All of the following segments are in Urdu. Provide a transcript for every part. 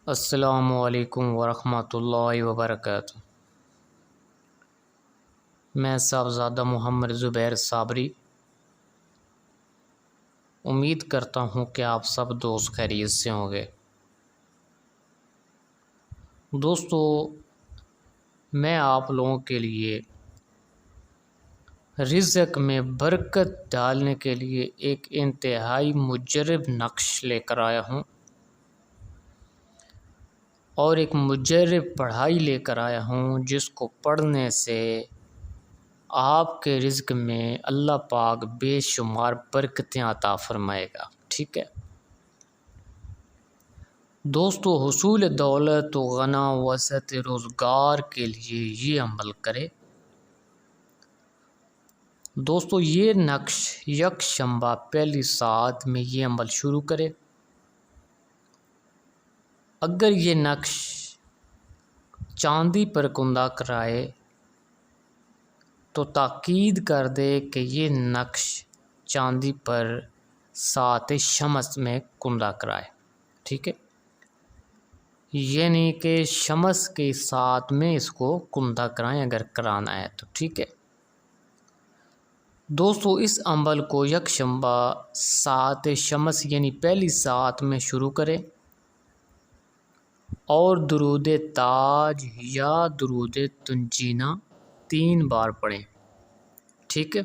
السلام علیکم ورحمۃ اللہ وبرکاتہ۔ میں صاحبزادہ محمد زبیر صابری امید کرتا ہوں کہ آپ سب دوست خیریت سے ہوں گے۔ دوستو، میں آپ لوگوں کے لیے رزق میں برکت ڈالنے کے لیے ایک انتہائی مجرب نقش لے کر آیا ہوں اور ایک مجرب پڑھائی لے کر آیا ہوں جس کو پڑھنے سے آپ کے رزق میں اللہ پاک بے شمار برکتیں عطا فرمائے گا۔ ٹھیک ہے دوستو، حصول دولت و غنا وسعت روزگار کے لیے یہ عمل کرے۔ دوستو، یہ نقش یکشنبہ پہلی ساعت میں یہ عمل شروع کرے۔ اگر یہ نقش چاندی پر کندہ کرائے تو تاکید کر دے کہ یہ نقش چاندی پر ساعت شمس میں کندہ کرائے۔ ٹھیک ہے، یعنی کہ شمس کے ساتھ میں اس کو کندہ کرائیں اگر کرانا ہے تو۔ ٹھیک ہے دوستو، اس عمل کو یکشنبہ ساعت شمس یعنی پہلی ساعت میں شروع کرے اور درود تاج یا درود تنجینہ 3 بار پڑھیں۔ ٹھیک ہے،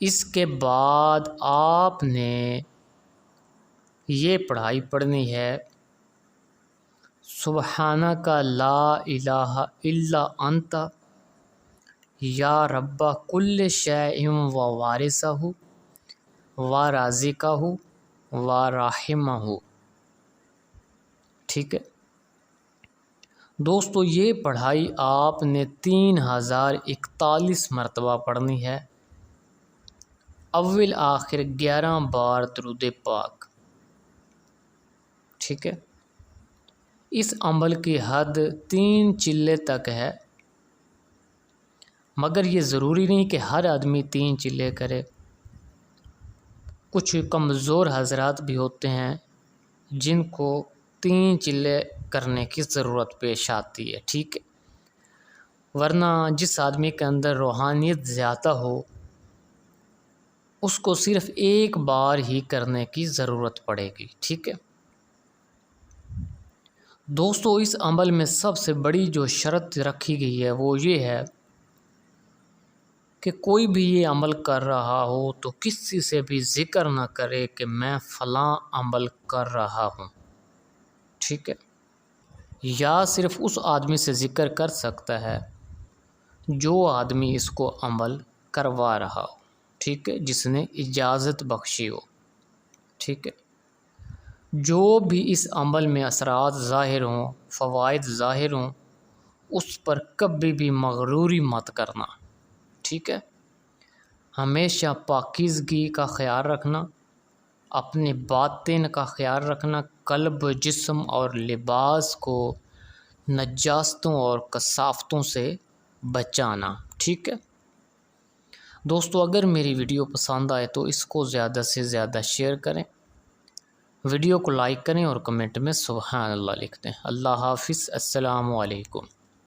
اس کے بعد آپ نے یہ پڑھائی پڑھنی ہے: سبحانک لا الہ الا انت یا رب کل شیء و وارثہ و رازقہ و راحمہ۔ ٹھیک ہے دوستو، یہ پڑھائی آپ نے 3041 مرتبہ پڑھنی ہے، اول آخر 11 بار درود پاک۔ ٹھیک ہے، اس عمل کی حد 3 چلے تک ہے، مگر یہ ضروری نہیں کہ ہر آدمی 3 چلے کرے۔ کچھ کمزور حضرات بھی ہوتے ہیں جن کو 3 چلے کرنے کی ضرورت پیش آتی ہے۔ ٹھیک ہے، ورنہ جس آدمی کے اندر روحانیت زیادہ ہو اس کو صرف 1 بار ہی کرنے کی ضرورت پڑے گی۔ ٹھیک ہے دوستو، اس عمل میں سب سے بڑی جو شرط رکھی گئی ہے وہ یہ ہے کہ کوئی بھی یہ عمل کر رہا ہو تو کسی سے بھی ذکر نہ کرے کہ میں فلاں عمل کر رہا ہوں۔ ٹھیک ہے، یا صرف اس آدمی سے ذکر کر سکتا ہے جو آدمی اس کو عمل کروا رہا ہو۔ ٹھیک ہے، جس نے اجازت بخشی ہو۔ ٹھیک ہے، جو بھی اس عمل میں اثرات ظاہر ہوں، فوائد ظاہر ہوں، اس پر کبھی بھی مغروری مت کرنا۔ ٹھیک ہے، ہمیشہ پاکیزگی کا خیال رکھنا، اپنے باطن کا خیال رکھنا، قلب، جسم اور لباس کو نجاستوں اور کثافتوں سے بچانا۔ ٹھیک ہے دوستو، اگر میری ویڈیو پسند آئے تو اس کو زیادہ سے زیادہ شیئر کریں، ویڈیو کو لائک کریں اور کمنٹ میں سبحان اللہ لکھ دیں۔ اللہ حافظ، السلام علیکم۔